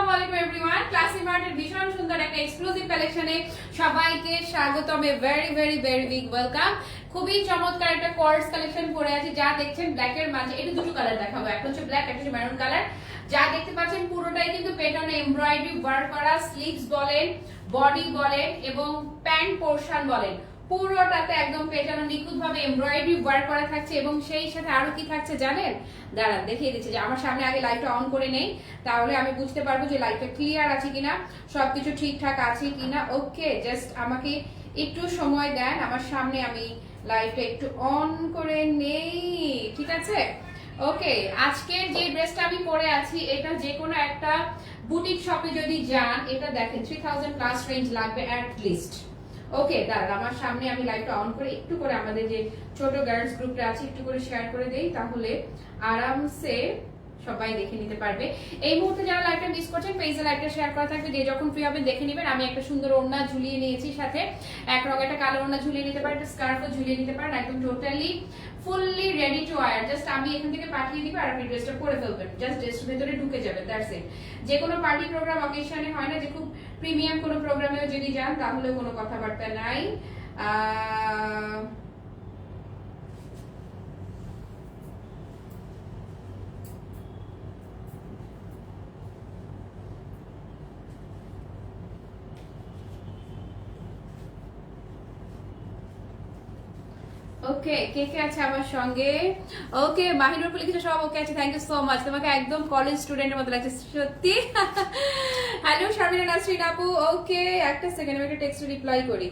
আসসালামু আলাইকুম everyone, classy মার্টের ভীষণ সুন্দর একটা এক্সক্লুসিভ কালেকশনে সবাইকে স্বাগতম। Very very very big welcome. খুবই চমৎকার একটা কোর্স কালেকশন পরে আছে, যা দেখছেন ব্ল্যাকের মাঝে। এটা দুটো কালার দেখাবো, একটা হচ্ছে ব্ল্যাক, একটা হচ্ছে মেরুন কালার। যা দেখতে পাচ্ছেন পুরোটাই কিন্তু প্যাটার্নে এমব্রয়ডারি ওয়ার্ক করা। স্লিভস বলেন, বডি বলেন এবং প্যান্ট পোরশন বলেন, পুরোটাতে একদম পেটানো নিখুঁত ভাবে এমব্রয়ডারি ওয়ার্ক করা থাকছে। এবং সেই সাথে আরো কি থাকছে জানেন? দাঁড়ান দেখিয়ে দিচ্ছি। যে আমার সামনে আগে লাইটটা অন করে নেই, তাহলে আমি বুঝতে পারবো যে লাইটটা ক্লিয়ার আছে কিনা, সবকিছু ঠিকঠাক আছে কিনা। ওকে, জাস্ট আমাকে একটু সময় দেন, আমার সামনে আমি লাইটটা একটু অন করে নেই, ঠিক আছে? ওকে, আজকের যে ড্রেসটা আমি পরে আছি, এটা যে কোনো একটা বুটিক শপে যদি যান, এটা দেখেন 3000 প্লাস রেঞ্জ লাগবে অ্যাট লিস্ট। ওকে, দাঁড়ান আমার সামনে আমি লাইটটা অন করে একটু করে আমাদের যে ছোট গার্লস গ্রুপটা আছে একটু করে শেয়ার করে দেই, তাহলে আরামসে সবাই দেখে নিতে পারবে। এই মুহূর্তে যারা লাইভটা মিস করছেন, পেজে লাইভটা শেয়ার করা থাকবে, যে যখন ফ্রি হবে দেখে নেবেন। আমি একটা সুন্দর ওড়না ঝুলিয়ে নিয়েছি, সাথে এক রঙের একটা কালো ওড়না ঝুলিয়ে নিতে পারেন, একটা স্কার্ফও ঝুলিয়ে নিতে পারেন, একদম totally fully ready to wire. Just আমি এখান থেকে পাঠিয়ে দিব আর আপনি ড্রেসটা পরে ফেলবেন, জাস্ট ড্রেসের ভেতরে ঢুকে যাবে, দ্যাটস ইট। যে কোনো পার্টি প্রোগ্রাম অকেশনে হয় না যে খুব প্রিমিয়াম কোনো প্রোগ্রামেও যদি যান, তাহলে কোনো কথাবার্তা নাই। ওকে, কে কে আছে আমার সঙ্গে? ওকে, মাহিনুর লিখেছে সব ওকে আছে, থ্যাংক ইউ সো মাচ। তোমাকে একদম কলেজ স্টুডেন্টের মতো লাগছে সত্যি। হ্যালো শারমিনা নাসরিন আপু। ওকে, একটা সেকেন্ড আমি একটা টেক্সট রিপ্লাই করি।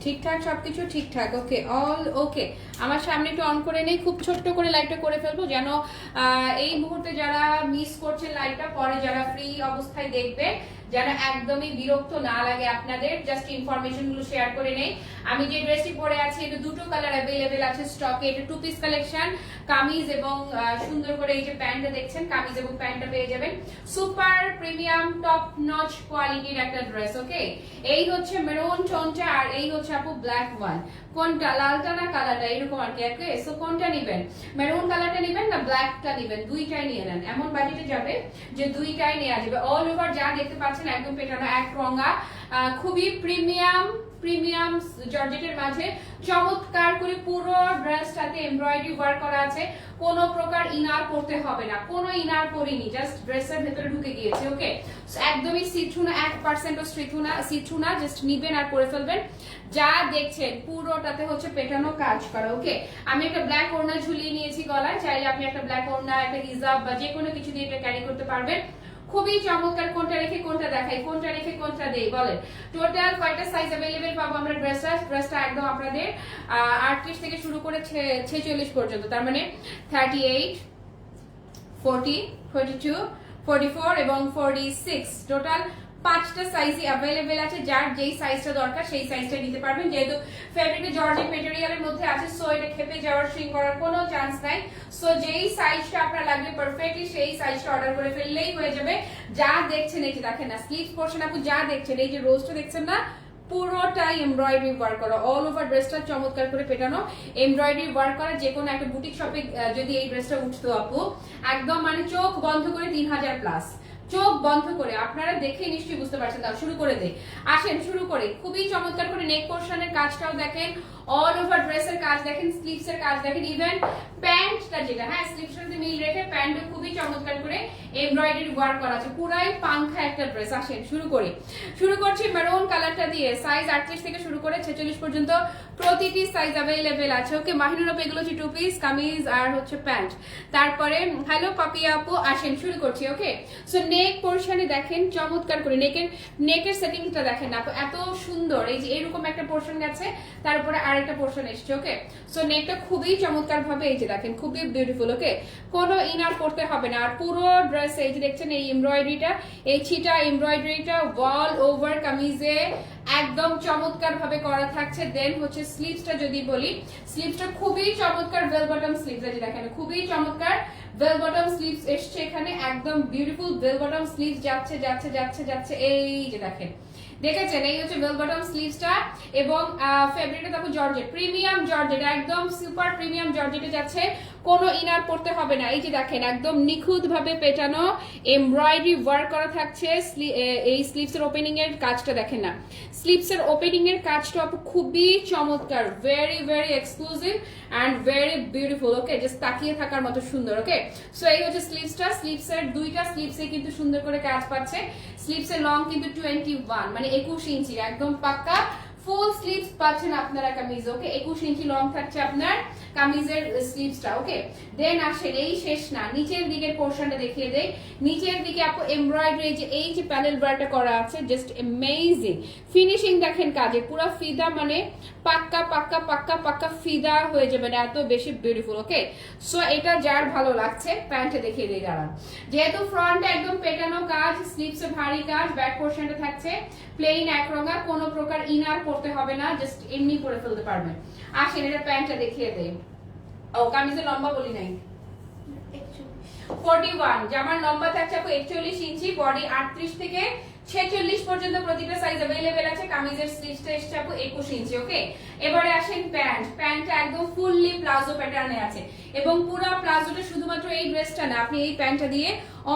ঠিকঠাক সবকিছু ঠিকঠাক। ওকে, অল ওকে। আমার সামনে একটু অন করে নেই, খুব ছোট্ট করে লাইটটা করে ফেলবো, যেন এই মুহূর্তে যারা মিস করছেন লাইটটা, পরে যারা ফ্রি অবস্থায় দেখবে, যেন একদমই বিরক্ত না লাগে আপনাদের। জাস্ট ইনফরমেশন গুলো শেয়ার করে নেই। আমি যে ড্রেসটি পরে আছি, এটা দুটো কালার অ্যাভেলেবেল আছে স্টকে। এটা টু পিস কালেকশন, কামিজ এবং সুন্দর করে এই যে প্যান্টটা দেখছেন, কামিজ এবং প্যান্টটা পেয়ে যাবেন। সুপার প্রিমিয়াম টপ নচ কোয়ালিটির একটা ড্রেস। ওকে, এই হচ্ছে মেরুন টোনটা, আর এই হচ্ছে আপু ব্ল্যাক ওয়ান। কোনটা, লালটা না কালারটা, এরকম আর কি। ওকে, সো কোনটা নেবেন? মেরুন কালারটা নেবেন না ব্ল্যাকটা নেবেন? দুইটাই নিয়ে নেন, এমন বাজেটে যাবে যে দুইটাই নেওয়া যাবে। অল ওভার যা দেখতে পাচ্ছেন একদম পেটানো এক রঙা, খুবই প্রিমিয়াম প্রিমিয়াম জর্জেটের মাঝে চমৎকার করে পুরো ড্রেসটাতে এমব্রয়ডারি ওয়ার্ক করা আছে। কোনো প্রকার ইনার পরতে হবে না, কোনো ইনার পরিনি, জাস্ট ড্রেসের ভেতরে ঢুকে গিয়েছে। ওকে, একদমই সিথ্রু না, 1% সিথ্রু না, জাস্ট নিবেন আর পরে ফেলবেন। যা দেখছেন পুরোটাতে হচ্ছে পেটানো কাজ করা। ওকে, আমি একটা ব্ল্যাক ওড়না ঝুলিয়ে নিয়েছি গলায়, চাইলে আপনি একটা ব্ল্যাক ওড়না, একটা হিজাব বা যে কোনো কিছু দিয়ে এটা ক্যারি করতে পারবেন। খুবই চমৎকার। কোনটা রেখে কোনটা দেখাই, কোনটা রেখে কোনটা দেই বলেন? টোটাল কয়টা সাইজ अवेलेबल পাবো আমরা? ড্রেসটা একদম আপনাদের 38 থেকে শুরু করে 46 পর্যন্ত, তার মানে 38, 40, 42, 44 এবং 46, টোটাল 5টা সাইজই अवेलेबल আছে। যার যেই সাইজটা দরকার সেই সাইজটা নিতে পারবেন। যেহেতু ফেব্রিকটা জর্জেট ম্যাটেরিয়ালের মধ্যে আছে, সো এটা খেপে যাওয়ার, শ্রিঙ্ক করার কোনো চান্স নাই। সো যেই সাইজটা আপনার লাগবে পারফেক্টলি সেই সাইজটা অর্ডার করে ফেললেই হয়ে যাবে। যা দেখছেন এই যে দেখেন না, স্লিভস পোরশন আপু যা দেখছেন, এই যে রোজটা দেখছেন না, পুরোটাই এমব্রয়ডারি ওয়ার্ক করা। অল ওভার ড্রেসটা চমৎকার করে পেটানো এমব্রয়ডারি ওয়ার্ক করা। যে কোনো একটা বুটিক শপে যদি এই ড্রেসটা উঠতো আপু, একদম মানে চোখ বন্ধ করে 3000 প্লাস, চোখ বন্ধ করে। আপনারা দেখে নিশ্চয়ই বুঝতে পারছেন। তাও শুরু করে দেই, আসেন শুরু করে। খুবই চমৎকার করে নেক পোরশনের কাজটাও দেখেন, অল ওভার ড্রেসের কাজ দেখেন, স্লিভস এর কাজ দেখেন, ইভেন প্যান্টটা যেটা, হ্যাঁ স্লিভসের সাথে মিল রেখে প্যান্টও খুবই চমৎকার করে এমব্রয়ডারি ওয়ার্ক করা আছে। পুরাই পাংখা একটা ড্রেস। আসেন শুরু করছি মেরুন কালারটা দিয়ে। সাইজ 38 থেকে শুরু করে 46 পর্যন্ত প্রতিটি সাইজ अवेलेबल আছে। ওকে, মাহিনুর আপু এগুলো হচ্ছে টু পিস কামিজ আর হচ্ছে প্যান্ট। তারপরে হ্যালো পাপিয়া আপু, আসেন শুরু করছি। ওকে, সো নেক পোরশনে দেখেন চমৎকার করে নেকের সেটিংটা দেখেন আপু, এত সুন্দর। এই যে এরকম একটা পোরশন গেছে, তার উপরে আরেকটা পোরশন এসছে। ওকে, সো নেকটা খুবই চমৎকার ভাবে এই যে দেখেন, খুবই বিউটিফুল। ওকে, কোনো ইনার করতে হবে না। আর পুরো ড্রেসে এই যে দেখছেন এই এমব্রয়ডারিটা, এই ছিটা এমব্রয়ডারিটা ওয়াল ওভার কামিজে একদম চমৎকার ভাবে করা থাকছে। দেন হচ্ছে স্লিভসটা যদি বলি, স্লিভসটা খুবই চমৎকার বেল বটম স্লিভস, এই যে দেখেন খুবই চমৎকার বেল বটম স্লিভস এসছে এখানে, একদম বিউটিফুল বেল বটম স্লিভস যাচ্ছে যাচ্ছে যাচ্ছে যাচ্ছে। এই যে দেখেন দেখেছেন এই হচ্ছে বেল বটম স্লিভসটা এবং ফেব্রিকটা দেখো জর্জেট, প্রিমিয়াম জর্জেট, একদম সুপার প্রিমিয়াম জর্জেটে যাচ্ছে, কোনো ইনার পড়তে হবে না। এই যে দেখেন একদম নিখুঁত ভাবে পেটানো এমব্রয়ডারি ওয়ার্ক করা থাকছে। এই স্লিভসের ওপেনিং এর কাজটা দেখেন না, স্লিভসের ওপেনিং এর কাজটা খুবই চমৎকার, very very exclusive and very beautiful. Okay, just তাকিয়ে থাকার মতো সুন্দর। ওকে, সো এই হচ্ছে স্লিভসটা, স্লিভসের দুইটা স্লিভসে কিন্তু সুন্দর করে কাজ পাচ্ছে। স্লিভসের লং কিন্তু 21 মানে 21 ইঞ্চি, একদম পাক্কা ফুল স্লিভস পাচ্ছেন আপনারা কামিজ। ওকে, 21 ইঞ্চি লং থাকছে আপনার কামিজের স্লিভসটা। ওকে, দেন আসেন এই শেষ না, নিচের দিকের পোর্শনটা দেখিয়ে দেই। নিচের দিকে আপু এমব্রয়ডারি যে এই যে প্যানেল ওয়ার্কটা করা আছে, জাস্ট অ্যামেজিং ফিনিশিং দেখেন কাজে, পুরো ফিদা মানে পাক্কা পাক্কা পাক্কা পাক্কা ফিদা হয়ে যাবে না, এত বেশি বিউটিফুল। ওকে, সো এটা যার ভালো লাগছে প্যান্টে দেখিয়ে দিই দাঁড়ান। যেহেতু ফ্রন্টে একদম পেটানো কাজ, স্লিভসে ভারী কাজ, ব্যাক পোর্শনটা থাকছে প্লেন একরঙা, কোনো প্রকার ইনার করতে হবে না, জাস্ট এমনি পরে ফেলতে পারবেন। আসেন এটা প্যান্টটা দেখিয়ে দেই। ও কামিজের লম্বা বলি নাই, 41, জামার লম্বা থাকছে আপু 41 ইঞ্চি, বডি 38 থেকে 46 পর্যন্ত প্রতিটা সাইজ अवेलेबल আছে। কামিজের স্লিভসটা এসছে আপু 21 ইঞ্চি। ওকে, এবারে আসেন প্যান্ট। প্যান্টটা একদম ফুললি প্লাজো প্যাটার্নে আছে এবং পুরো প্লাজোটা শুধুমাত্র এই ড্রেসটা না, আপনি এই প্যান্টটা দিয়ে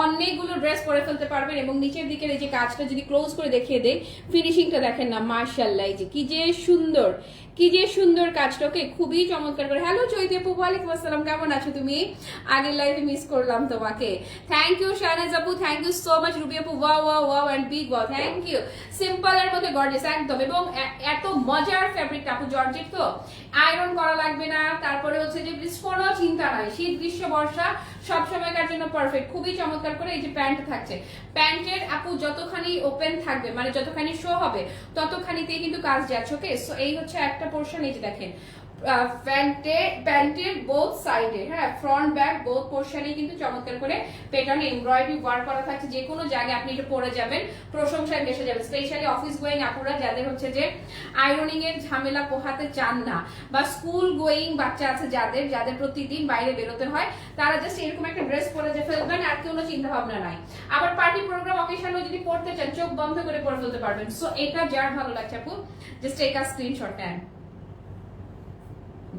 অনেকগুলো ড্রেস পরে ফেলতে পারবেন। এবং নিচের দিকের এই যে কাজটা যদি ক্লোজ করে দেখিয়ে দেই, ফিনিশিংটা দেখেন না, মাশাআল্লাহ, এই যে কি যে সুন্দর, কি যে সুন্দর কাজটা। ওকে, খুবই চমৎকার করে। হ্যালো চৈতি আপু, ওয়ালাইকুম আসসালাম, কেমন আছো তুমি? আগের লাইভে মিস করলাম তোমাকে। থ্যাংক ইউ শাহনাজ আপু, thank you so much. Ruby আপু, wow wow wow and big wow, thank you. Simple এর মধ্যে গর্জিয়াস একদম, এবং এত মজার ফ্যাব্রিকটা আপু, জর্জেট তো, আয়রন করা লাগবে না। তারপরে হচ্ছে যে কোনো চিন্তা নাই, শীত গ্রীষ্ম বর্ষা সব সময়কার জন্য পারফেক্ট। খুবই চমৎকার করে এই যে প্যান্ট থাকছে, প্যান্টের আপু যতখানি ওপেন থাকবে মানে যতখানি শো হবে ততখানিতেই কিন্তু কাজ যাচ্ছে। ওকে, সো এই হচ্ছে একটা পোর্শন, এই যে দেখেন প্যান্টের বোথ সাইডে, হ্যাঁ, ফ্রন্ট ব্যাক বোথ পোর্শনে কিন্তু চমৎকার করে প্যাটার্ন এমব্রয়ডারি ওয়ার্ক করা থাকছে। যে কোনো জায়গায় আপনি এটা পরে যাবেন, প্রশংসায় ভেসে যাবেন। স্পেশালি অফিস গোয়িং আপুরা যাদের হচ্ছে যে আয়রনিং এর ঝামেলা পোহাতে চান না, বা স্কুল গোয়িং বাচ্চা আছে যাদের যাদের প্রতিদিন বাইরে বেরোতে হয়, তারা জাস্ট এরকম একটা ড্রেস পরে যে ফেলবেন, আর কোনো চিন্তা ভাবনা নাই। আবার পার্টি প্রোগ্রাম অকেশনও যদি পড়তে চান, চোখ বন্ধ করে পরে ফেলতে পারবেন। সো এটা যার ভালো লাগছে আপু, জাস্ট টেক আ স্ক্রিনশট নেন।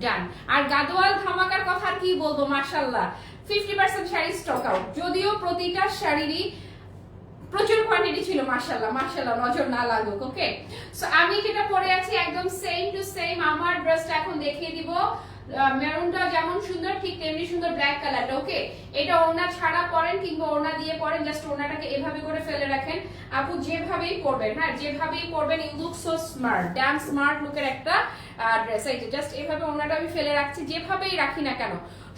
ডান। আর গাদোয়াল ধামাকার কথা আর কি বলবো, মাশাআল্লাহ 50% শাড়ি স্টক আউট, যদিও প্রতিটা শাড়িরই প্রচুর কোয়ান্টিটি ছিল, মাশাআল্লাহ মাশাআল্লাহ, নজর না লাগুক। ওকে, সো আমি যেটা পরে আছি একদম সেম টু সেম আমার ড্রেসটা এখন দেখিয়ে দিব। মেরুনটা যেমন সুন্দর ঠিক তেমনি সুন্দর ব্ল্যাক কালারটা। ওকে, এটা ওড়না ছাড়া পরেন কিংবা ওড়না দিয়ে পরেন, জাস্ট ওড়নাটাকে এভাবে করে ফেলে রাখেন আপু, যেভাবেই পরবেন, হ্যাঁ যেভাবেই পরবেন, you look so smart, damn smart লুকের একটা ড্রেস। এই যে জাস্ট এভাবে ওড়নাটা আমি ফেলে রাখছি, যেভাবেই রাখি না কেন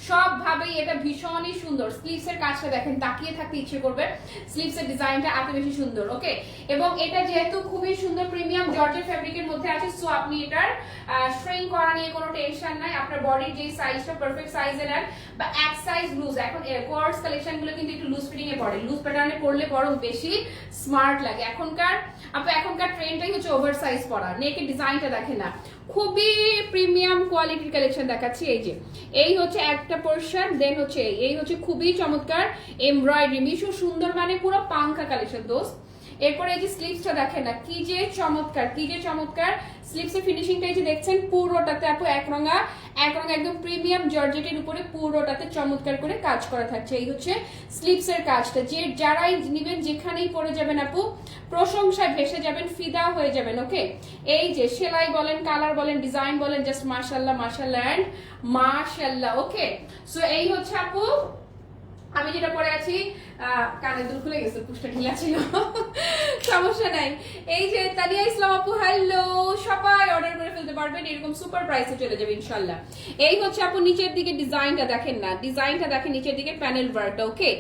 সবভাবেই এটা ভীষণই সুন্দর। স্লিভস এর কাজটা দেখেন, তাকিয়ে থাকতে ইচ্ছে করবে, স্লিভস এর ডিজাইনটা এত বেশি সুন্দর। ওকে, এবং এটা যেহেতু খুবই সুন্দর প্রিমিয়াম জর্জেট ফ্যাব্রিকের মধ্যে আছে, সো আপনি এটার শ্রিঙ্ক করা নিয়ে কোনো টেনশন নাই। আপনার বডির যে সাইজটা পারফেক্ট সাইজে নেন, বা এক সাইজ লুজ, এখন কোয়ার্স কালেকশন গুলো কিন্তু একটু লুজ ফিটিং এ পড়ে, লুজ প্যাটার্নে পড়লে বরং বেশি স্মার্ট লাগে। এখনকার ট্রেন্ডটাই হচ্ছে ওভার সাইজ পরা। নেকের ডিজাইনটা দেখেন না, খুবই প্রিমিয়াম কোয়ালিটির কালেকশন দেখাচ্ছি। এই হচ্ছে একটা পোর্শন, দেন হচ্ছে এই হচ্ছে খুবই চমৎকার এমব্রয়ডারি, মিশু সুন্দর মানে পুরো পাঙ্কা কালেকশন দোস্ত। এরপরে এই যে স্লিভসটা দেখেন না, কি যে চমৎকার, কি যে চমৎকার স্লিভসের ফিনিশিংটা এই যে দেখছেন, পুরোটাতে আপু একরঙা একদম প্রিমিয়াম জর্জেটের উপরে পুরোটাতে চমৎকার করে কাজ করা থাকছে। এই হচ্ছে স্লিভসের কাজটা, যে যারাই নেবেন যেখানেই পরে যাবেন আপু প্রশংসায় ভেসে যাবেন, ফিদা হয়ে যাবেন। ওকে, এই যে সেলাই বলেন, কালার বলেন, ডিজাইন বলেন, জাস্ট মাশাআল্লাহ মাশাআল্লাহ এন্ড মাশাআল্লাহ। ওকে, সো এই হচ্ছে আপু আমি যেটা পরে আছি, কানে দুল খুলে গেছে, পুষ্টা ঢিলা ছিল, সমস্যা নাই। এই যে তানিয়া ইসলাম আপু, হ্যালো, সবাই অর্ডার করে ফেলতে পারবেন, এরকম সুপার প্রাইসে চলে যাবে ইনশাআল্লাহ। এই হচ্ছে আপু নিচের দিকে ডিজাইনটা দেখেন না, ডিজাইনটা দেখেন নিচের দিকে প্যানেল ওয়ার্কটা। ওকে,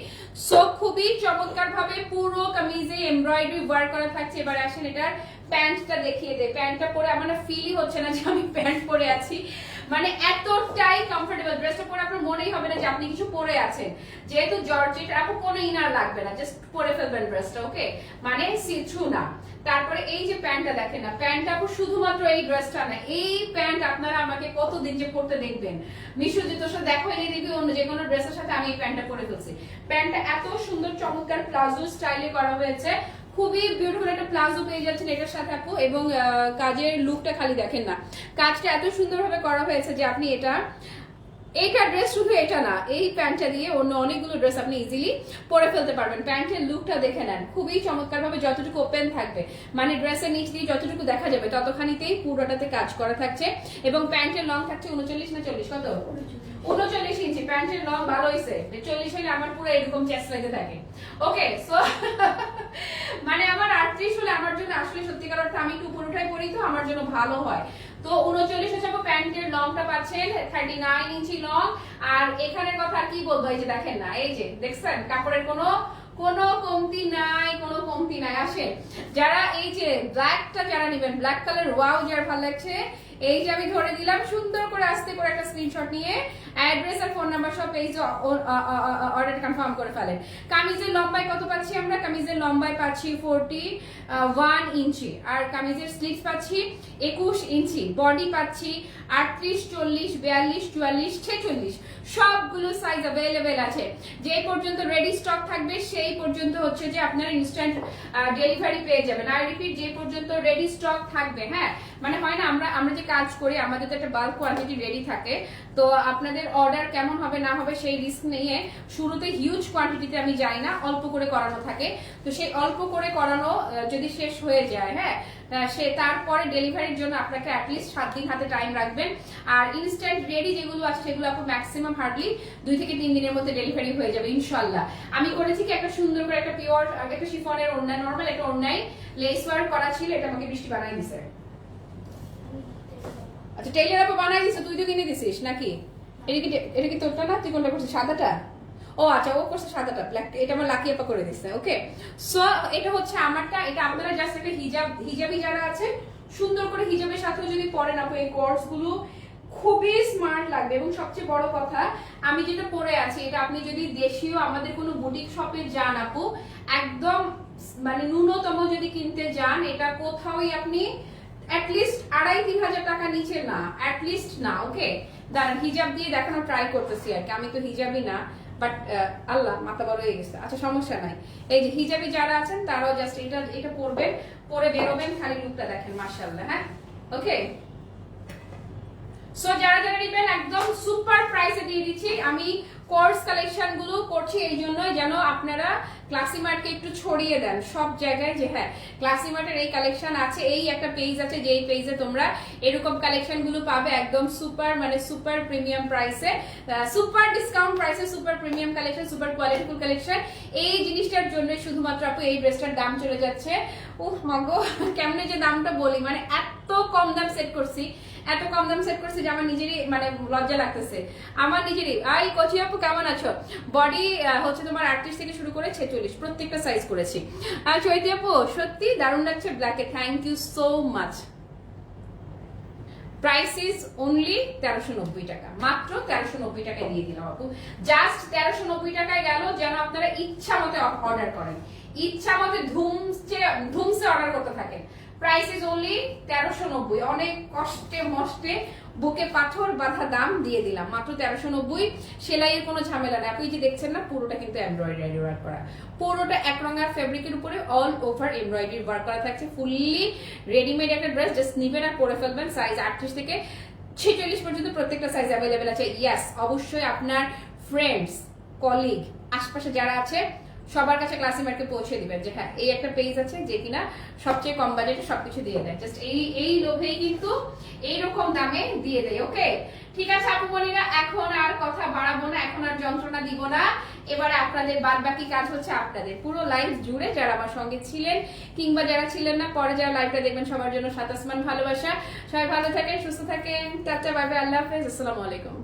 সো খুবই চমৎকার ভাবে পুরো কামিজে এমব্রয়ডারি ওয়ার্ক করা থাকছে। এবারে আসেন এটার প্যান্টটা দেখিয়ে দে। প্যান্টটা পরে আমার না ফিলই হচ্ছে না যে আমি প্যান্ট পরে আছি, মানে এতটাই কমফোর্টেবল। ড্রেসটা পরে আপনার মনেই হবে না যে আপনি কিছু পরে আছেন, যেহেতু জর্জেট আপু কোনো ইনার লাগবে না, জাস্ট পরে ফেলবেন ড্রেসটা। ওকে, মানে সি থ্রু না। তারপরে এই যে প্যান্টটা দেখেন না, প্যান্টটা আপু শুধুমাত্র এই ড্রেসটা না, এই প্যান্ট আপনারা আমাকে কতদিন যে পরতে দেখবেন, মিশু যে তোর সাথে দেখো এনে দিবি অন্য যে কোনো ড্রেসের সাথে আমি এই প্যান্টটা পরে ফেলছি। প্যান্টটা এত সুন্দর চমৎকার প্লাজো স্টাইলে করা হয়েছে, খুবই বিউটিফুল একটা প্লাজো পেয়ে যাচ্ছেন এটার সাথে আপু, এবং কাজের লুকটা খালি দেখেন না, কাজটা এত সুন্দরভাবে করা হয়েছে যে আপনি এইটা ড্রেস শুধু এটা না, এই প্যান্টটা দিয়ে অন্য অনেকগুলো ড্রেস আপনি ইজিলি পরে ফেলতে পারবেন। প্যান্টের লুকটা দেখে নেন, খুবই চমৎকার ভাবে যতটুকু ওপেন থাকবে, মানে ড্রেসের নিচ দিয়ে যতটুকু দেখা যাবে ততখানিতেই পুরোটাতে কাজ করা থাকছে। এবং প্যান্টের লং থাকছে 39 না 40, কত 39 ইঞ্চি। প্যান্টের লং ভালো হয়েছে, 40 হলে আমার পুরো এরকম চেস্ট লেগে থাকে। ওকে, সো মানে আমার 38 হলে আমার জন্য আসলে সত্যিকার অর্থে, আমি একটু উপর উঠাই পড়ি তো আমার জন্য ভালো হয়। তো 39 হিসাবে প্যান্টের লংটা পাচ্ছেন 39 ইঞ্চি লং। আর এখানের কথা কি বলবো, এই যে দেখেন না, এই যে দেখছেন কাপড়ের কোনো কমতি নাই, কোনো কমতি নাই। আসেন যারা এই যে ব্ল্যাকটা যারা নেবেন, ব্ল্যাক কালার ওয়াও যার ভালো লাগছে, এই যে আমি ধরে দিলাম, সুন্দর করে আস্তে করে একটা স্ক্রিনশট নিয়ে অ্যাড্রেস আর ফোন নাম্বার সব পেজে অর্ডার কনফার্ম করে ফেলেন। কামিজের লম্বায় কত পাচ্ছি আমরা? কামিজের লম্বায় পাচ্ছি 41 ইঞ্চি, আর কামিজের স্লিভস পাচ্ছি 21 ইঞ্চি, বডি পাচ্ছি 38, 40, 42, 44, 46 সবগুলো সাইজ अवेलेबल আছে। যে পর্যন্ত রেডি স্টক থাকবে সেই পর্যন্ত হচ্ছে যে আপনারা ইনস্ট্যান্ট ডেলিভারি পেয়ে যাবেন। আই রিপিট, যে পর্যন্ত রেডি স্টক থাকবে, হ্যাঁ মানে হয় না আমরা যে কাজ করি আমাদের তো একটা বাল্ক কোয়ান্টিটি রেডি থাকে, তো আপনাদের অর্ডার কেমন হবে না হবে সেই রিস্ক নিয়ে শুরুতে হিউজ কোয়ান্টিটিতে আমি যাই না, অল্প করে করানো থাকে। তো সেই অল্প করে করানো যদি শেষ হয়ে যায়, হ্যাঁ সে তারপরে ডেলিভারির জন্য আপনাকে অ্যাটলিস্ট 7 দিন হাতে টাইম রাখবেন। আর ইনস্ট্যান্ট রেডি যেগুলো আছে সেগুলো আপনি ম্যাক্সিমাম হার্ডলি 2 থেকে 3 দিনের মধ্যে ডেলিভারি হয়ে যাবে ইনশাআল্লাহ। আমি করেছি কি একটা সুন্দর করে একটা পিওর একটা শিফনের ওড়না, নরমাল একটা ওড়নায় লেস ওয়ার্ক করা ছিল, এটা আমাকে বৃষ্টি বানাই দিছে। আচ্ছা টেইলার আপু বানাই দিছে, তুই তো কিনে দিছিস নাকি? এটা কি তোরটা না? তুই কোনটা করছিস? সাদাটা? ও আচ্ছা, ও করছে সাদাটা, ব্ল্যাক, এটা আমার লাকি আপা করে দিছে। ওকে, সো এটা হচ্ছে আমারটা, এটা আপনারা জাস্ট একটা হিজাবি যারা আছে সুন্দর করে হিজাবের সাথেও যদি পরেন আপু, এই কোর্স গুলো খুবই স্মার্ট লাগবে। এবং সবচেয়ে বড় কথা, আমি যেটা পরে আছি এটা আপনি যদি দেশীয় আমাদের কোনো বুটিক শপে যান আপু, একদম মানে ন্যূনতম যদি কিনতে যান, এটা কোথাওই আপনি অ্যাটলিস্ট 2,5-3 হাজার টাকা নিচে না, অ্যাটলিস্ট না। ওকে, দাঁড়ান হিজাব দিয়ে দেখানো ট্রাই করতেছি আর কি, আমি তো হিজাবই না, বাট আল্লাহ মাথা বড় হয়ে গেছে। আচ্ছা সমস্যা নাই, এই যে হিজাবি যারা আছেন তারাও জাস্ট এটা পরবেন, পরে বেরোবেন, খালি লুকটা দেখেন মাশাআল্লাহ। হ্যাঁ ওকে, সো যারা যারা নেবেন একদম সুপার প্রাইসে দিয়ে দিচ্ছি। আমি কোর্স কালেকশন গুলো করছি এই জন্যই যেন আপনারা ক্লাসি মার্টকে একটু ছড়িয়ে দেন সব জায়গায়, যে হ্যাঁ ক্লাসি মার্টের এই কালেকশন আছে, এই একটা পেজ আছে যে এই পেজে তোমরা এরকম কালেকশন গুলো পাবে একদম সুপার, মানে সুপার প্রিমিয়াম প্রাইসে, সুপার ডিসকাউন্ট প্রাইসে, সুপার প্রিমিয়াম কালেকশন, সুপার কোয়ালিটিফুল কালেকশন। এই জিনিসটার জন্য শুধুমাত্র আপু এই ড্রেসটার দাম চলে যাচ্ছে, উফ মাগো কেমনে যে দামটা বলি, মানে এত কম দাম সেট করছি, এত কম দাম সেট করছি যে আমার নিজেরই মানে লজ্জা লাগতেছে আমার নিজেরই। আই কচি আপু কেমন আছো? বডি হচ্ছে তোমার 38 থেকে শুরু করে 46 প্রত্যেকটা সাইজ করেছি। আর চৈতি আপু সত্যি দারুণ লাগছে ব্ল্যাকে, thank you so much. Price is only 1390 টাকা, মাত্র 1390 টাকায় দিয়ে দিলাম আপু। জাস্ট 1390 টাকায় গেল, যেন আপনারা ইচ্ছা মতো অর্ডার করেন, ইচ্ছা মতো ধুমসে অর্ডার করতে থাকেন। প্রাইস ইজ অনলি 1390, অনেক কষ্টে মষ্টে বুকে পাথর বাঁধা দাম দিয়ে দিলাম, মাত্র 1390। সেলাইয়ের কোনো ঝামেলা নেই। আপনি যে দেখছেন না, পুরোটা কিন্তু এমব্রয়ডারি ওয়ার্ক করা, পুরোটা এক রঙের ফেব্রিকের উপরে অল ওভার এমব্রয়ডারি ওয়ার্ক করা থাকছে। ফুললি রেডিমেড একটা ড্রেস, জাস্ট নিবেন আর পরে ফেলবেন। সাইজ 38 থেকে 46 পর্যন্ত প্রত্যেকটা সাইজ অ্যাভেলেবেল আছে। ইয়েস, অবশ্যই আপনার ফ্রেন্ডস, কলিগ, আশপাশে যারা আছে সবার কাছে ক্লাসি মার্টকে পৌঁছে দিবেন যে হ্যাঁ এই একটা পেজ আছে যে কিনা সবচেয়ে কম বাজেটে সবকিছু দিয়ে দেয়। জাস্ট এই লোভেই কিন্তু এইরকম দামে দিয়ে দেয়। ওকে, ঠিক আছে আপু বলিরা, এখন আর কথা বাড়াবো না, এখন আর যন্ত্রণা দিব না। এবারে আপনাদের বাদ বাকি কাজ হচ্ছে আপনাদের পুরো লাইফ জুড়ে যারা আমার সঙ্গে ছিলেন কিংবা যারা ছিলেন না, পরে যারা লাইভটা দেখবেন, সবার জন্য সাত আসমান ভালোবাসা। সবাই ভালো থাকেন, সুস্থ থাকেন, টাটা, বাই বাই, আল্লাহ হাফেজ, আসসালামু আলাইকুম।